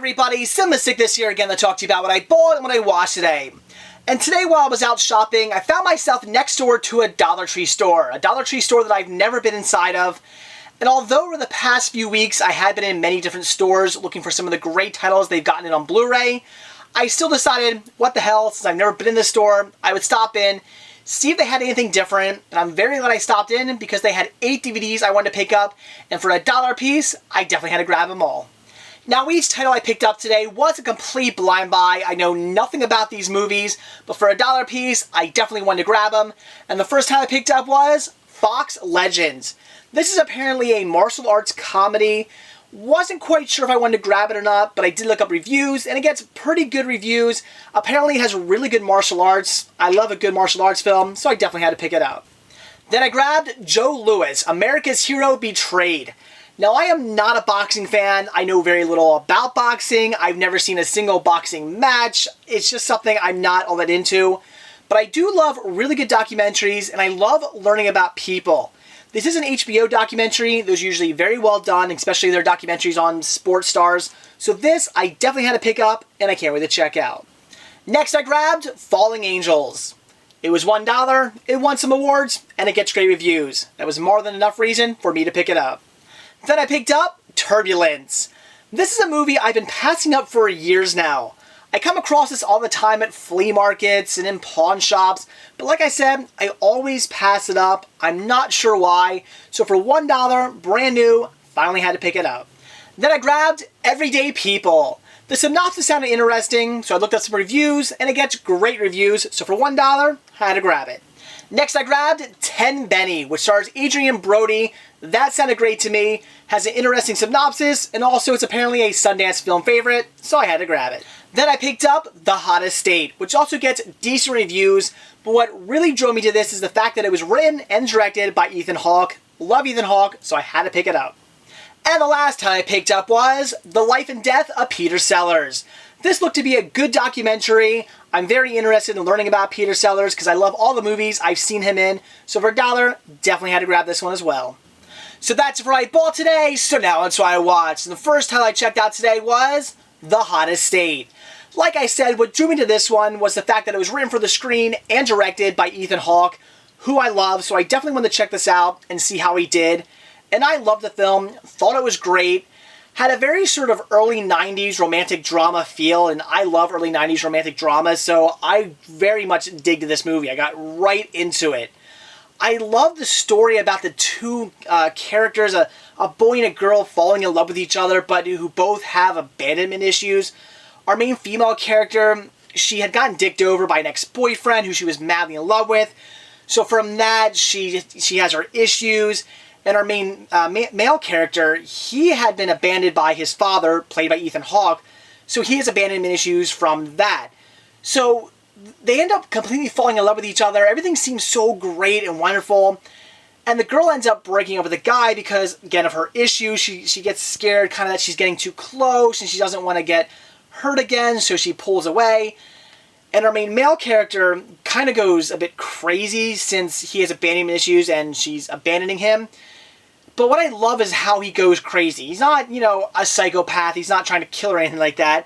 everybody, Cinema this here again to talk to you about what I bought and what I watched today. And today while I was out shopping, I found myself next door to a Dollar Tree store. A Dollar Tree store that I've never been inside of. And although over the past few weeks I had been in many different stores looking for some of the great titles they've gotten in on Blu-ray, I still decided, what the hell, since I've never been in this store, I would stop in, see if they had anything different. And I'm very glad I stopped in because they had 8 DVDs I wanted to pick up, and for $1 a piece, I definitely had to grab them all. Now, each title I picked up today was a complete blind buy. I know nothing about these movies, but for $1 a piece, I definitely wanted to grab them. And the first title I picked up was Fox Legends. This is apparently a martial arts comedy. Wasn't quite sure if I wanted to grab it or not, but I did look up reviews, and it gets pretty good reviews. Apparently it has really good martial arts. I love a good martial arts film, so I definitely had to pick it up. Then I grabbed Joe Louis, America's Hero Betrayed. Now, I am not a boxing fan. I know very little about boxing. I've never seen a single boxing match. It's just something I'm not all that into. But I do love really good documentaries, and I love learning about people. This is an HBO documentary. Those are usually very well done, especially their documentaries on sports stars. So this, I definitely had to pick up, and I can't wait to check out. Next, I grabbed Falling Angels. It was $1, it won some awards, and it gets great reviews. That was more than enough reason for me to pick it up. Then I picked up Turbulence. This is a movie I've been passing up for years now. I come across this all the time at flea markets and in pawn shops, but like I said, I always pass it up. I'm not sure why. So for $1, brand new, finally had to pick it up. Then I grabbed Everyday People. The synopsis sounded interesting, so I looked up some reviews, and it gets great reviews, so for $1, I had to grab it. Next, I grabbed Ten Benny, which stars Adrian Brody. That sounded great to me, has an interesting synopsis, and also it's apparently a Sundance film favorite, so I had to grab it. Then I picked up The Hottest State, which also gets decent reviews, but what really drove me to this is the fact that it was written and directed by Ethan Hawke. Love Ethan Hawke, so I had to pick it up. And the last time I picked up was The Life and Death of Peter Sellers. This looked to be a good documentary. I'm very interested in learning about Peter Sellers because I love all the movies I've seen him in. So for $1, definitely had to grab this one as well. So that's it for what I bought today. So now on to what I watched. And the first title I checked out today was The Hottest State. Like I said, what drew me to this one was the fact that it was written for the screen and directed by Ethan Hawke, who I love. So I definitely wanted to check this out and see how he did. And I loved the film, thought it was great. Had a very sort of early 90s romantic drama feel, and I love early 90s romantic dramas, so I very much digged this movie. I got right into it. I love the story about the two characters, a boy and a girl falling in love with each other, but who both have abandonment issues. Our main female character, she had gotten dicked over by an ex-boyfriend who she was madly in love with. So from that, she has her issues. And our main male character, he had been abandoned by his father, played by Ethan Hawke, so he has abandonment issues from that. So they end up completely falling in love with each other. Everything seems so great and wonderful. And the girl ends up breaking up with the guy because, again, of her issues. She gets scared kind of that she's getting too close and she doesn't want to get hurt again, so she pulls away. And our main male character kind of goes a bit crazy since he has abandonment issues and she's abandoning him. But what I love is how he goes crazy. He's not, a psychopath. He's not trying to kill or anything like that.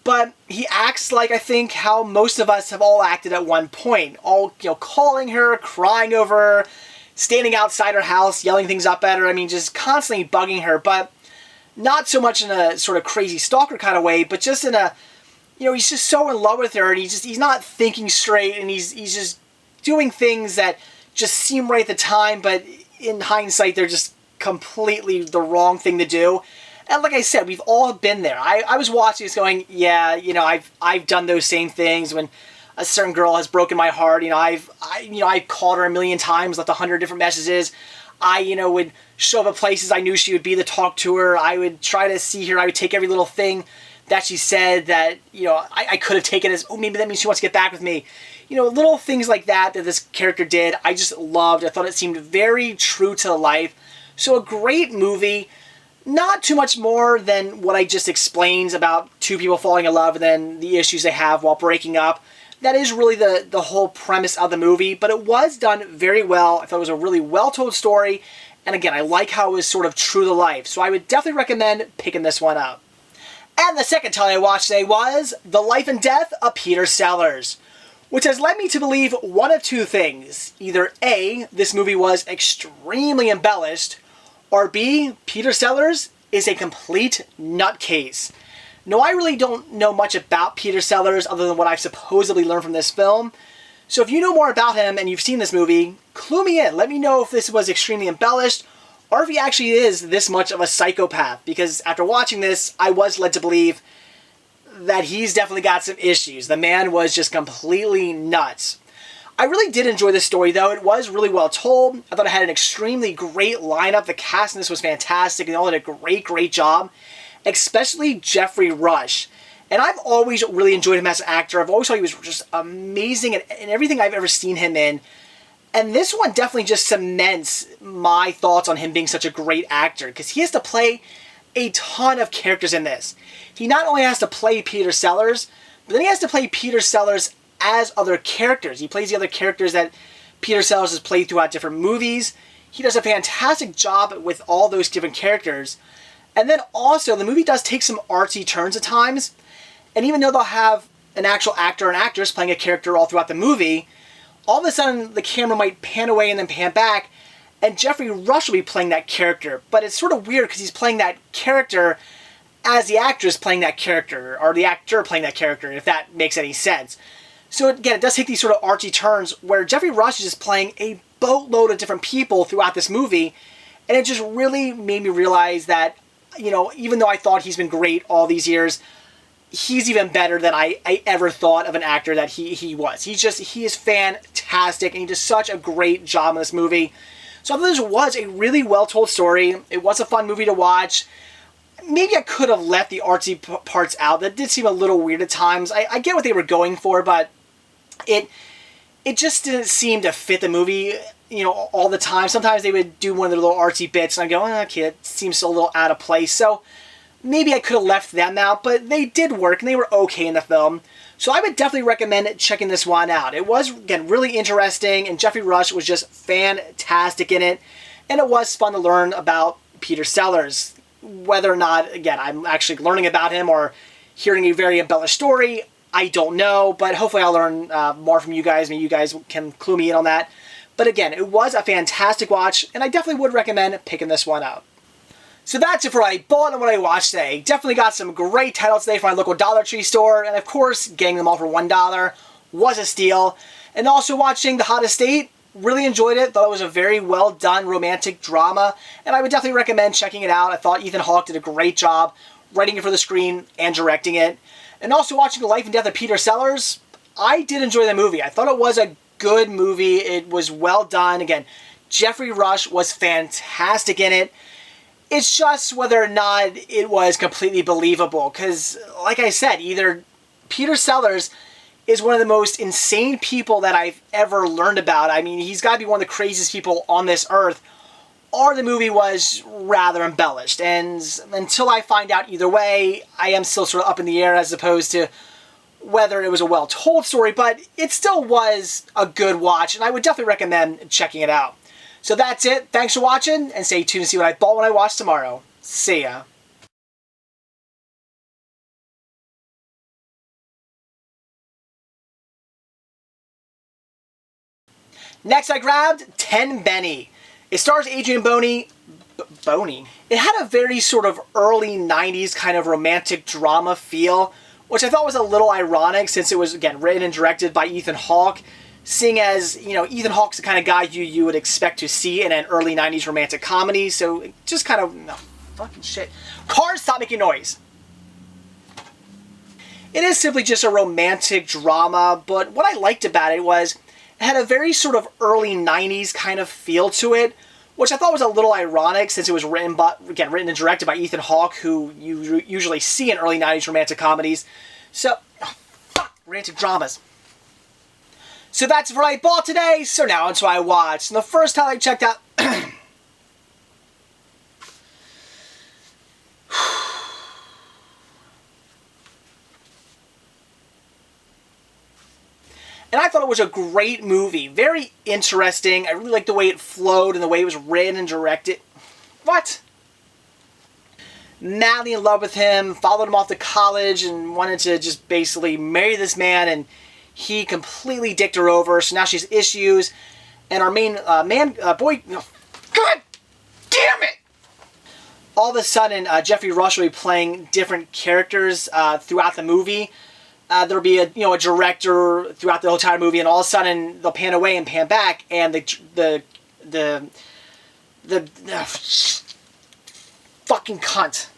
But he acts like, I think, how most of us have all acted at one point. All, calling her, crying over her, standing outside her house, yelling things up at her. I mean, just constantly bugging her. But not so much in a sort of crazy stalker kind of way, but just in a, he's just so in love with her. And he's not thinking straight. And he's just doing things that just seem right at the time, but in hindsight, they're just completely the wrong thing to do. And like I said, we've all been there. I was watching this going, yeah, I've done those same things when a certain girl has broken my heart. I've called her a million times, left 100 different messages. I would show up at places I knew she would be to talk to her. I would try to see her. I would take every little thing that she said that, I could have taken as, oh, maybe that means she wants to get back with me. Little things like that this character did, I just loved. I thought it seemed very true to life. So a great movie, not too much more than what I just explained about two people falling in love and then the issues they have while breaking up. That is really the whole premise of the movie, but it was done very well. I thought it was a really well-told story, and again, I like how it was sort of true to life. So I would definitely recommend picking this one up. And the second title I watched today was The Life and Death of Peter Sellers, which has led me to believe one of two things. Either A, this movie was extremely embellished, or B, Peter Sellers is a complete nutcase. Now, I really don't know much about Peter Sellers other than what I've supposedly learned from this film. So if you know more about him and you've seen this movie, clue me in. Let me know if this was extremely embellished or if he actually is this much of a psychopath. Because after watching this, I was led to believe that he's definitely got some issues. The man was just completely nuts. I really did enjoy this story, though. It was really well told. I thought it had an extremely great lineup. The cast in this was fantastic. They all did a great job. Especially Jeffrey Rush. And I've always really enjoyed him as an actor. I've always thought he was just amazing in everything I've ever seen him in. And this one definitely just cements my thoughts on him being such a great actor, because he has to play a ton of characters in this. He not only has to play Peter Sellers, but then he has to play Peter Sellers as other characters. He plays the other characters that Peter Sellers has played throughout different movies. He does a fantastic job with all those different characters. And then also, the movie does take some artsy turns at times. And even though they'll have an actual actor and actress playing a character all throughout the movie, all of a sudden the camera might pan away and then pan back, and Jeffrey Rush will be playing that character. But it's sort of weird because he's playing that character as the actress playing that character, or the actor playing that character, if that makes any sense. So again, it does take these sort of artsy turns where Jeffrey Rush is just playing a boatload of different people throughout this movie, and it just really made me realize that, you know, even though I thought he's been great all these years, he's even better than I ever thought of an actor that he was. He is fantastic, and he does such a great job in this movie. So I thought this was a really well-told story. It was a fun movie to watch. Maybe I could have left the artsy parts out. That did seem a little weird at times. I get what they were going for, but it just didn't seem to fit the movie, you know, all the time. Sometimes they would do one of the little artsy bits, and I go, okay, it seems a little out of place. So maybe I could have left them out, but they did work, and they were okay in the film. So I would definitely recommend checking this one out. It was, again, really interesting, and Jeffrey Rush was just fantastic in it. And it was fun to learn about Peter Sellers. Whether or not, again, I'm actually learning about him or hearing a very embellished story, I don't know. But hopefully I'll learn more from you guys. Maybe you guys can clue me in on that. But again, it was a fantastic watch, and I definitely would recommend picking this one up. So that's it for what I bought and what I watched today. Definitely got some great titles today from my local Dollar Tree store, and of course, getting them all for $1 was a steal. And also watching The Hottest Date, really enjoyed it. Thought it was a very well done romantic drama, and I would definitely recommend checking it out. I thought Ethan Hawke did a great job writing it for the screen and directing it. And also watching The Life and Death of Peter Sellers, I did enjoy the movie. I thought it was a good movie. It was well done. Again, Jeffrey Rush was fantastic in it. It's just whether or not it was completely believable. Because, like I said, either Peter Sellers is one of the most insane people that I've ever learned about. I mean, he's got to be one of the craziest people on this earth. Or the movie was rather embellished. And until I find out either way, I am still sort of up in the air as opposed to whether it was a well-told story. But it still was a good watch, and I would definitely recommend checking it out. So that's it. Thanks for watching, and stay tuned to see what I bought when I watch tomorrow. See ya. Next I grabbed 10 Benny. It stars Adrian Boney. It had a very sort of early 90s kind of romantic drama feel, which I thought was a little ironic since it was, again, written and directed by Ethan Hawke. Seeing as, you know, Ethan Hawke's the kind of guy you would expect to see in an early 90s romantic comedy, so it just kind of, no, fucking shit. Cars, stop making noise. It is simply just a romantic drama, but what I liked about it was it had a very sort of early 90s kind of feel to it, which I thought was a little ironic since it was written and directed by Ethan Hawke, who you usually see in early 90s romantic comedies. So, romantic dramas. So that's what I bought today, so now onto what I watched. And the first time I checked out... And I thought it was a great movie. Very interesting. I really liked the way it flowed and the way it was written and directed. What? madly in love with him, followed him off to college, and wanted to just basically marry this man, and he completely dicked her over, so now she has issues, and our main boy, God damn it! All of a sudden, Jeffrey Rush will be playing different characters throughout the movie. There'll be a director throughout the entire movie, and all of a sudden they'll pan away and pan back, and the fucking cunt.